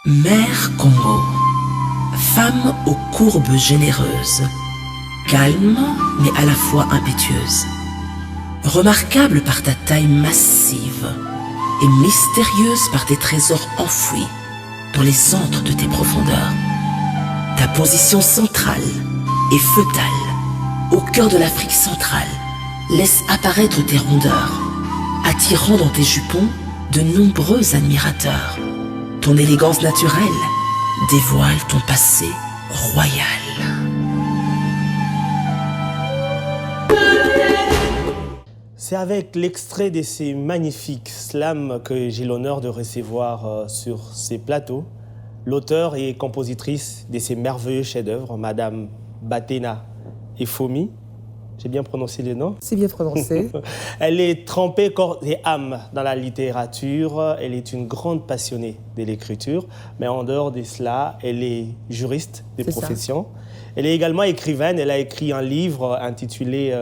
Mère Congo, femme aux courbes généreuses, calme mais à la fois impétueuse, remarquable par ta taille massive et mystérieuse par tes trésors enfouis dans les antres de tes profondeurs. Ta position centrale et feutale, au cœur de l'Afrique centrale, laisse apparaître tes rondeurs, attirant dans tes jupons de nombreux admirateurs. Ton élégance naturelle dévoile ton passé royal. C'est avec l'extrait de ces magnifiques slams que j'ai l'honneur de recevoir sur ces plateaux l'auteur et compositrice de ces merveilleux chefs-d'œuvre, Madame Batena Efomi. J'ai bien prononcé le nom? C'est bien prononcé. Elle est trempée corps et âme dans la littérature. Elle est une grande passionnée de l'écriture. Mais en dehors de cela, elle est juriste de profession. Elle est également écrivaine. Elle a écrit un livre intitulé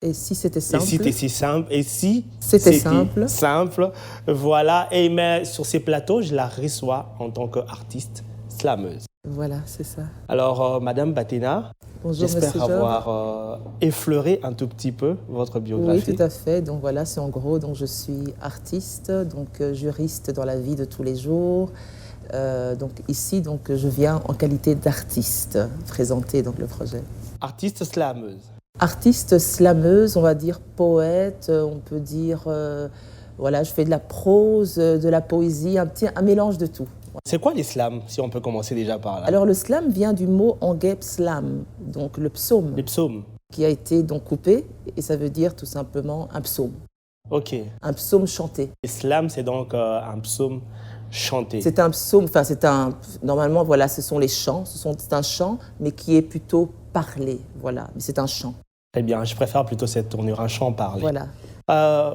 Et si c'était simple? Et si c'était si simple? Et si c'était simple? Simple. Voilà. Et mais sur ces plateaux, je la reçois en tant qu'artiste slameuse. Voilà, c'est ça. Alors, Madame Batena, j'espère avoir effleuré un tout petit peu votre biographie. Oui, tout à fait. Donc voilà, c'est en gros, donc je suis artiste, donc juriste dans la vie de tous les jours. Donc ici, donc je viens en qualité d'artiste présenter donc le projet. Artiste slameuse. Artiste slameuse, on va dire poète, on peut dire voilà, je fais de la prose, de la poésie, un mélange de tout. C'est quoi les slams, si on peut commencer déjà par là? Alors le slam vient du mot anglais pslam, donc le psaume. Les psaumes. Qui a été donc coupé, et ça veut dire tout simplement un psaume. Ok. Un psaume chanté. Et slam, c'est donc un psaume chanté. C'est un psaume, enfin c'est un... Normalement, voilà, ce sont les chants, c'est un chant, mais qui est plutôt parlé, voilà. Mais c'est un chant. Très bien, je préfère plutôt cette tournure, un chant parlé. Voilà.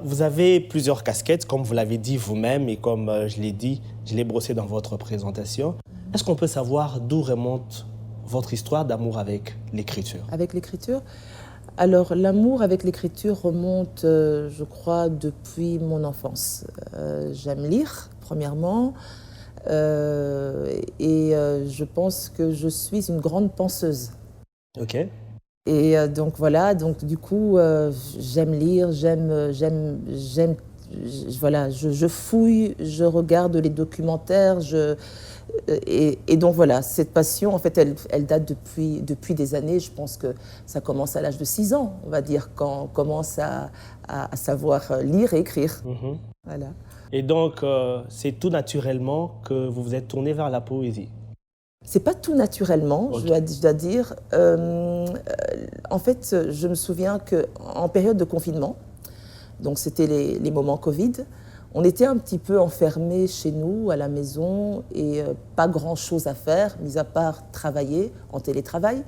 Vous avez plusieurs casquettes, comme vous l'avez dit vous-même et comme je l'ai dit, je l'ai brossé dans votre présentation. Est-ce qu'on peut savoir d'où remonte votre histoire d'amour avec l'écriture? Avec l'écriture? Alors, l'amour avec l'écriture remonte, je crois, depuis mon enfance. J'aime lire, premièrement, et je pense que je suis une grande penseuse. Ok. Et donc voilà, donc du coup, j'aime lire, voilà, je fouille, je regarde les documentaires, et donc voilà, cette passion, en fait, elle date depuis des années. Je pense que ça commence à l'âge de 6 ans, on va dire, quand on commence à savoir lire et écrire. Voilà. Et donc, c'est tout naturellement que vous vous êtes tourné vers la poésie? C'est pas tout naturellement, okay. je dois dire. En fait, je me souviens qu'en période de confinement, donc c'était les moments Covid, on était un petit peu enfermés chez nous, à la maison, et pas grand-chose à faire, mis à part travailler en télétravail.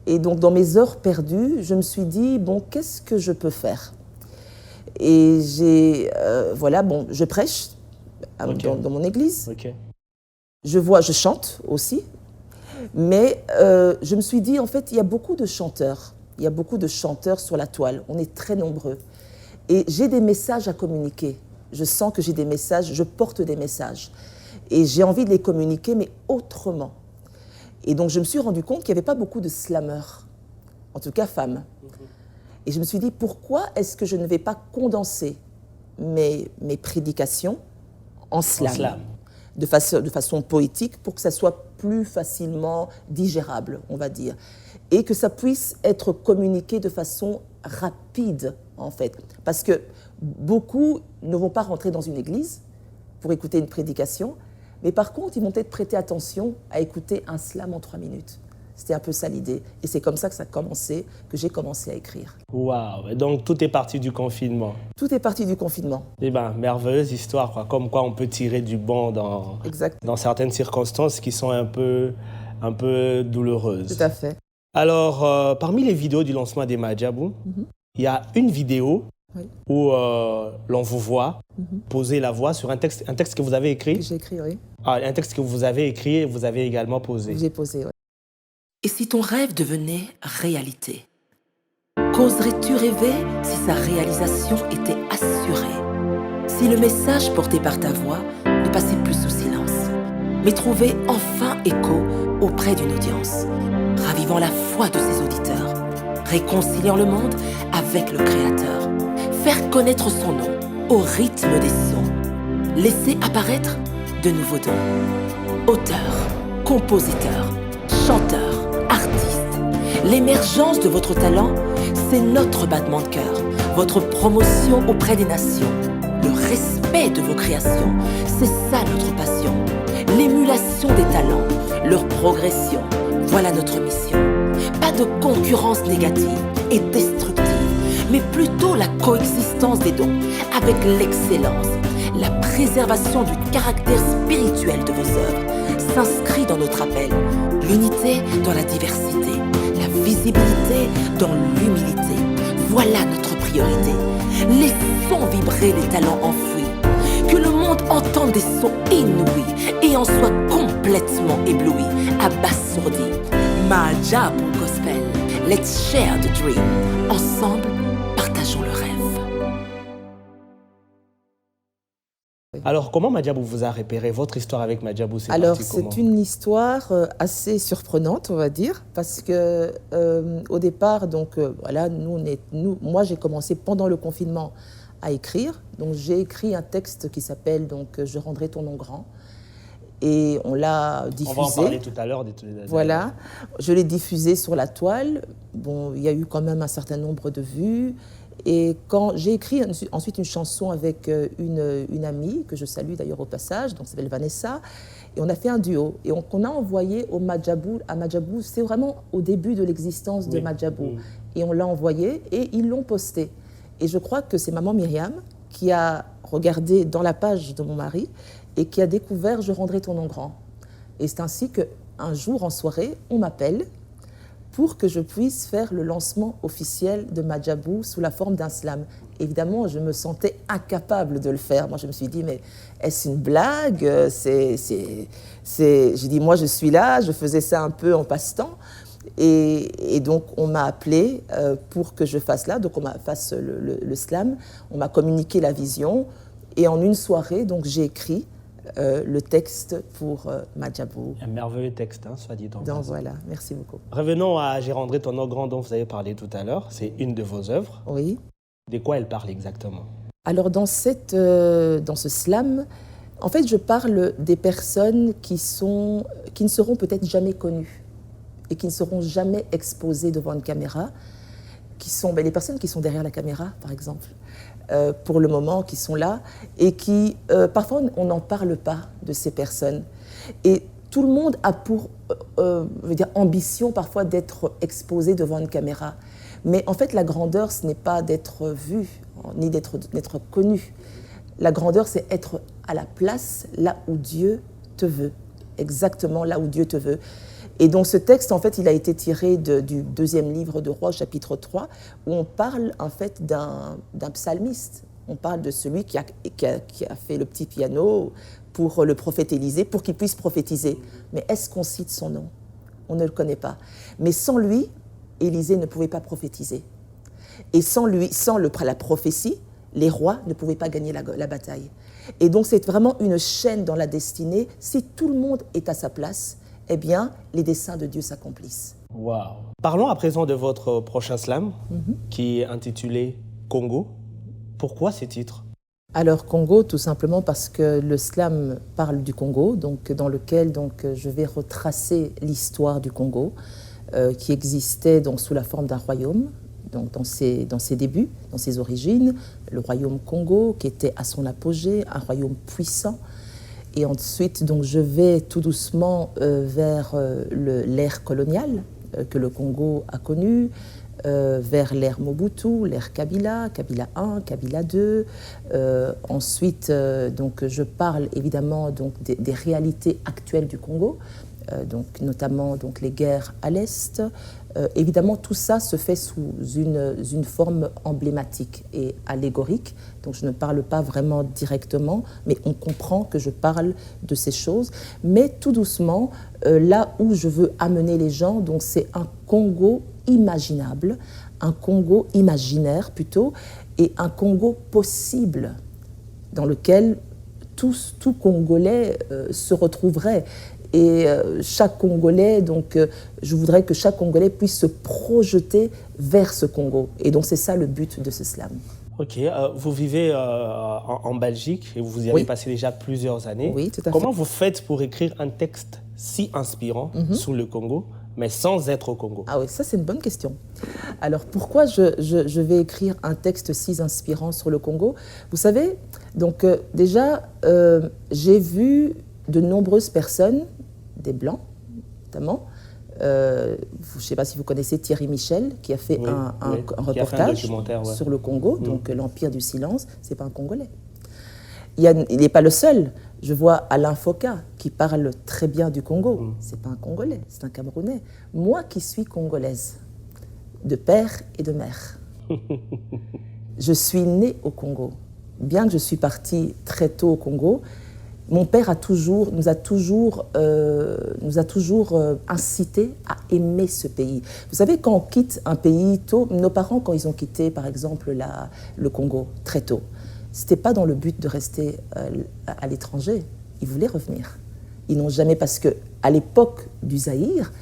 Et donc, dans mes heures perdues, je me suis dit, bon, qu'est-ce que je peux faire? Et voilà, bon, je prêche okay. dans mon église. Okay. Je chante aussi, mais je me suis dit, en fait, il y a beaucoup de chanteurs. Il y a beaucoup de chanteurs sur la toile. On est très nombreux. Et j'ai des messages à communiquer. Je sens que j'ai des messages, je porte des messages. Et j'ai envie de les communiquer, mais autrement. Et donc, je me suis rendu compte qu'il n'y avait pas beaucoup de slameurs, en tout cas femmes. Et je me suis dit, pourquoi est-ce que je ne vais pas condenser mes prédications en slam? De façon poétique, pour que ça soit plus facilement digérable, on va dire. Et que ça puisse être communiqué de façon rapide, en fait. Parce que beaucoup ne vont pas rentrer dans une église pour écouter une prédication, mais par contre, ils vont peut-être prêter attention à écouter un slam en 3 minutes. C'était un peu ça l'idée. Et c'est comme ça que j'ai commencé à écrire. Waouh! Donc tout est parti du confinement. Tout est parti du confinement. Eh bien, merveilleuse histoire, quoi. Comme quoi on peut tirer du bon dans certaines circonstances qui sont un peu douloureuses. Tout à fait. Alors, parmi les vidéos du lancement des Madjabou, il y a une vidéo où l'on vous voit poser la voix sur un texte que vous avez écrit. J'ai écrit, oui. Ah, un texte que vous avez écrit et vous avez également posé. J'ai posé, oui. Et si ton rêve devenait réalité? Qu'oserais-tu rêver si sa réalisation était assurée? Si le message porté par ta voix ne passait plus sous silence? mais trouver enfin écho auprès d'une audience, ravivant la foi de ses auditeurs, réconciliant le monde avec le Créateur, faire connaître son nom au rythme des sons, laisser apparaître de nouveaux dons. Auteurs, compositeurs, chanteurs, artistes, l'émergence de votre talent, c'est notre battement de cœur, votre promotion auprès des nations, le respect de vos créations, c'est ça notre passion, l'émulation des talents, leur progression, voilà notre mission. Pas de concurrence négative et destructive, mais plutôt la coexistence des dons avec l'excellence. La préservation du caractère spirituel de vos œuvres s'inscrit dans notre appel. L'unité dans la diversité, la visibilité dans l'humilité. Voilà notre priorité. Laissons vibrer les talents enfouis. Que le monde entende des sons inouïs et en soit complètement ébloui, abasourdi. Majabu Gospel, let's share the dream. Ensemble, partageons le rêve. Alors, comment Madjabou vous a repéré? Votre histoire avec Madjabou, c'est Alors, parti comment? c'est une histoire assez surprenante, on va dire, parce que au départ, donc voilà, moi j'ai commencé pendant le confinement à écrire. Donc j'ai écrit un texte qui s'appelle donc Je rendrai ton nom grand. Et on l'a diffusé. On va en parler tout à l'heure. Voilà, je l'ai diffusé sur la toile. Bon, il y a eu quand même un certain nombre de vues. Et quand j'ai écrit ensuite une chanson avec une amie, que je salue d'ailleurs au passage, donc ça s'appelle Vanessa, et on a fait un duo. Et on a envoyé à Madjabou, c'est vraiment au début de l'existence de Madjabou. Et on l'a envoyé et ils l'ont posté. Et je crois que c'est maman Myriam qui a regardé dans la page de mon mari et qui a découvert « Je rendrai ton nom grand ». Et c'est ainsi qu'un jour en soirée, on m'appelle pour que je puisse faire le lancement officiel de Madjabou sous la forme d'un slam. Évidemment, je me sentais incapable de le faire. Moi, je me suis dit, mais est-ce une blague? J'ai dit, moi, je suis là, je faisais ça un peu en passe-temps. Et donc, on m'a appelé pour que je fasse là, donc on fasse le slam. On m'a communiqué la vision. Et en une soirée, donc, j'ai écrit le texte pour Madjabou. Un merveilleux texte, hein, soit dit en donc voilà, merci beaucoup. Revenons à Je rendrai ton nom grand dont vous avez parlé tout à l'heure. C'est une de vos œuvres. Oui. De quoi elle parle exactement? Alors, dans ce slam, en fait, je parle des personnes qui ne seront peut-être jamais connues et qui ne seront jamais exposées devant une caméra, qui sont les personnes qui sont derrière la caméra, par exemple, pour le moment, qui sont là, et qui, parfois, on n'en parle pas de ces personnes. Et tout le monde a pour ambition, parfois, d'être exposé devant une caméra. Mais en fait, la grandeur, ce n'est pas d'être vu, ni d'être connu. La grandeur, c'est être à la place, là où Dieu te veut, exactement là où Dieu te veut. Et donc ce texte, en fait, il a été tiré du deuxième livre de Rois, chapitre 3, où on parle en fait d'un psalmiste. On parle de celui qui a fait le petit piano pour le prophète Élisée, pour qu'il puisse prophétiser. Mais est-ce qu'on cite son nom? On ne le connaît pas. Mais sans lui, Élisée ne pouvait pas prophétiser. Et sans la prophétie, les rois ne pouvaient pas gagner la bataille. Et donc c'est vraiment une chaîne dans la destinée. Si tout le monde est à sa place, eh bien, les desseins de Dieu s'accomplissent. Waouh! Parlons à présent de votre prochain slam, qui est intitulé Congo. Pourquoi ce titre? Alors, Congo, tout simplement parce que le slam parle du Congo, donc, dans lequel je vais retracer l'histoire du Congo, qui existait donc, sous la forme d'un royaume, donc, dans ses débuts, dans ses origines, le royaume Congo, qui était à son apogée, un royaume puissant. Et ensuite, donc, je vais tout doucement vers l'ère coloniale que le Congo a connue, vers l'ère Mobutu, l'ère Kabila, Kabila 1, Kabila 2. Ensuite, donc, je parle évidemment donc, des réalités actuelles du Congo, donc, notamment donc, les guerres à l'Est. Évidemment, tout ça se fait sous une forme emblématique et allégorique. Donc, je ne parle pas vraiment directement, mais on comprend que je parle de ces choses. Mais tout doucement, là où je veux amener les gens, donc c'est un Congo imaginable, un Congo imaginaire plutôt, et un Congo possible, dans lequel tout Congolais se retrouverait. Et chaque Congolais, donc, je voudrais que chaque Congolais puisse se projeter vers ce Congo. Et donc, c'est ça le but de ce slam. Ok, vous vivez en Belgique et vous y avez passé déjà plusieurs années. Oui, tout à fait. Comment vous faites pour écrire un texte si inspirant sur le Congo, mais sans être au Congo? Ah oui, ça c'est une bonne question. Alors pourquoi je vais écrire un texte si inspirant sur le Congo? Vous savez, donc déjà, j'ai vu de nombreuses personnes, des Blancs notamment, je ne sais pas si vous connaissez Thierry Michel, qui a fait un reportage sur le Congo, donc l'Empire du Silence, ce n'est pas un Congolais. Il n'est pas le seul. Je vois Alain Foka, qui parle très bien du Congo. Ce n'est pas un Congolais, c'est un Camerounais. Moi qui suis congolaise, de père et de mère, je suis née au Congo. Bien que je suis partie très tôt au Congo, mon père nous a toujours incité à aimer ce pays. Vous savez, quand on quitte un pays tôt, nos parents, quand ils ont quitté, par exemple, le Congo, très tôt, ce n'était pas dans le but de rester à l'étranger. Ils voulaient revenir. Ils n'ont jamais, parce qu'à l'époque du Zaïre,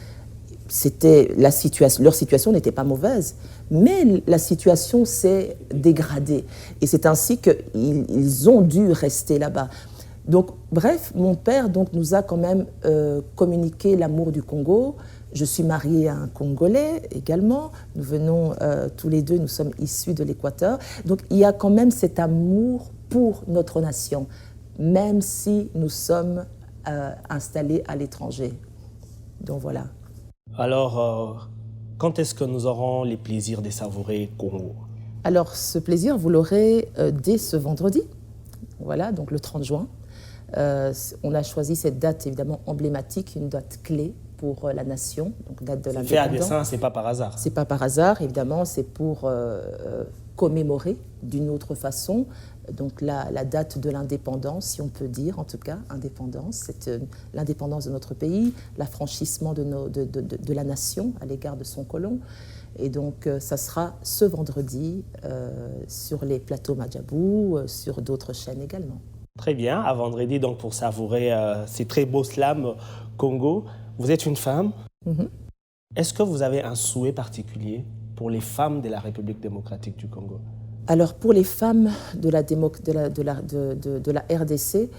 leur situation n'était pas mauvaise, mais la situation s'est dégradée. Et c'est ainsi qu'ils ont dû rester là-bas. Donc, bref, mon père nous a quand même communiqué l'amour du Congo. Je suis mariée à un Congolais également. Nous venons tous les deux, nous sommes issus de l'Équateur. Donc, il y a quand même cet amour pour notre nation, même si nous sommes installés à l'étranger. Donc, voilà. Alors, quand est-ce que nous aurons les plaisirs de savourer Congo? Alors, ce plaisir, vous l'aurez dès ce vendredi. Voilà, donc le 30 juin. On a choisi cette date évidemment emblématique, une date clé pour la nation, donc date de l'indépendance. Fait à dessein, c'est pas par hasard. C'est pas par hasard, évidemment, c'est pour commémorer d'une autre façon donc la date de l'indépendance, si on peut dire, en tout cas, indépendance, c'est l'indépendance de notre pays, l'affranchissement de la nation à l'égard de son colon. Et donc, ça sera ce vendredi sur les plateaux Madjabou, sur d'autres chaînes également. Très bien, à vendredi donc pour savourer ces très beaux slams Congo. Vous êtes une femme. Est-ce que vous avez un souhait particulier pour les femmes de la République démocratique du Congo? Alors pour les femmes de la RDC,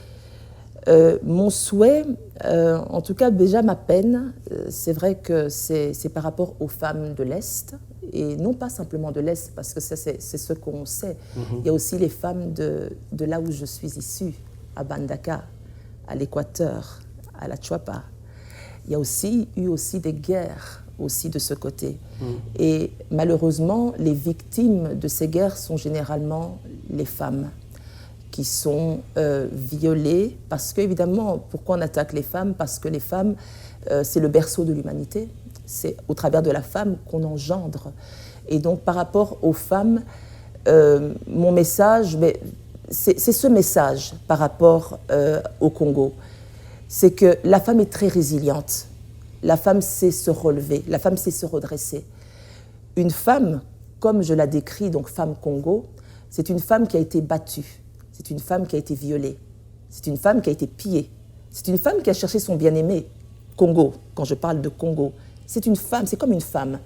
mon souhait, en tout cas déjà ma peine, c'est vrai que c'est par rapport aux femmes de l'Est, et non pas simplement de l'Est, parce que ça c'est ce qu'on sait. Il y a aussi les femmes de là où je suis issue, à Bandaka, à l'Équateur, à la Chuapa. Il y a eu aussi des guerres aussi de ce côté. Et malheureusement, les victimes de ces guerres sont généralement les femmes qui sont violées, parce qu'évidemment, pourquoi on attaque les femmes? Parce que les femmes, c'est le berceau de l'humanité. C'est au travers de la femme qu'on engendre. Et donc, par rapport aux femmes, mon message, c'est ce message par rapport au Congo. C'est que la femme est très résiliente. La femme sait se relever, la femme sait se redresser. Une femme, comme je la décris, donc femme Congo, c'est une femme qui a été battue, c'est une femme qui a été violée, c'est une femme qui a été pillée, c'est une femme qui a cherché son bien-aimé, Congo, quand je parle de Congo. C'est une femme, c'est comme une femme,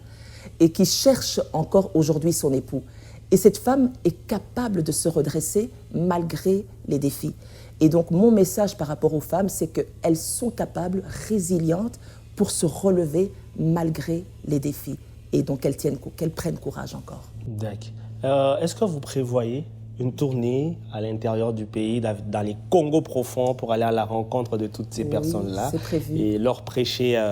et qui cherche encore aujourd'hui son époux. Et cette femme est capable de se redresser malgré les défis. Et donc mon message par rapport aux femmes, c'est qu'elles sont capables, résilientes, pour se relever malgré les défis. Et donc qu'elles prennent courage encore. D'accord. Est-ce que vous prévoyez une tournée à l'intérieur du pays, dans les Congos profonds, pour aller à la rencontre de toutes ces personnes-là? C'est prévu. Et leur prêcher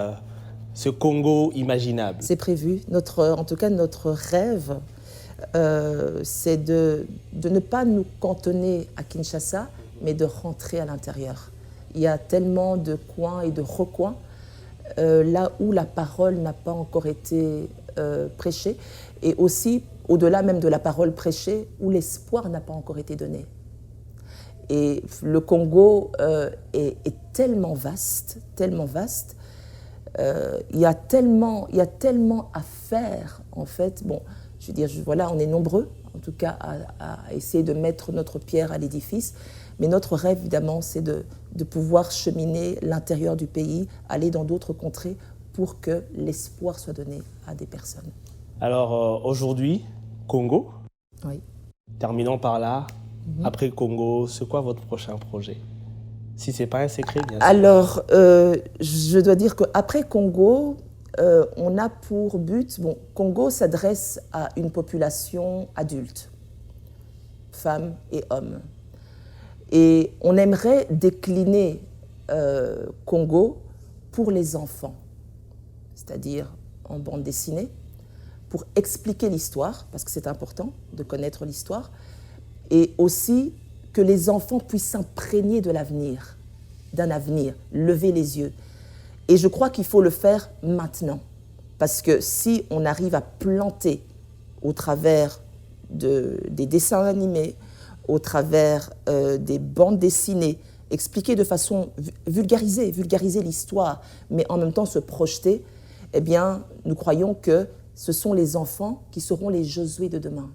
ce Congo imaginable? C'est prévu. En tout cas, notre rêve, c'est de ne pas nous cantonner à Kinshasa, mais de rentrer à l'intérieur. Il y a tellement de coins et de recoins là où la parole n'a pas encore été prêchée, et aussi, au-delà même de la parole prêchée, où l'espoir n'a pas encore été donné. Et le Congo est tellement vaste, tellement vaste, il y a tellement à faire, en fait. Bon, je veux dire, voilà, on est nombreux, en tout cas, à essayer de mettre notre pierre à l'édifice, Mais notre rêve, évidemment, c'est de pouvoir cheminer l'intérieur du pays, aller dans d'autres contrées pour que l'espoir soit donné à des personnes. Alors aujourd'hui, Congo. Oui. Terminons par là. Après Congo, c'est quoi votre prochain projet? Si ce n'est pas un secret, bien sûr. Alors, je dois dire qu'après Congo, on a pour but... Bon, Congo s'adresse à une population adulte, femmes et hommes. Et on aimerait décliner Congo pour les enfants, c'est-à-dire en bande dessinée, pour expliquer l'histoire, parce que c'est important de connaître l'histoire, et aussi que les enfants puissent s'imprégner de l'avenir, d'un avenir, lever les yeux. Et je crois qu'il faut le faire maintenant, parce que si on arrive à planter au travers des dessins animés, au travers des bandes dessinées, expliquer de façon vulgariser l'histoire, mais en même temps se projeter, eh bien, nous croyons que ce sont les enfants qui seront les Josué de demain.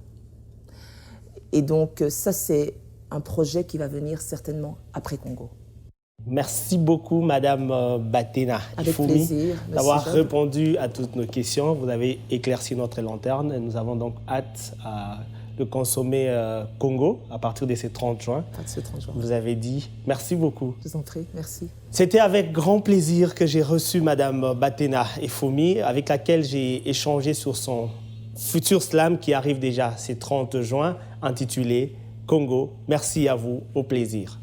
Et donc, ça, c'est un projet qui va venir certainement après Congo. Merci beaucoup, Madame Batena Avec Ifumi, plaisir. d'avoir répondu à toutes nos questions. Vous avez éclairci notre lanterne et nous avons donc hâte de consommer Congo à partir de ce 30 juin. Vous avez dit merci beaucoup. Je vous en prie, merci. C'était avec grand plaisir que j'ai reçu Madame Batena Ifumi, avec laquelle j'ai échangé sur son futur slam qui arrive déjà ce 30 juin, intitulé Congo. Merci à vous, au plaisir.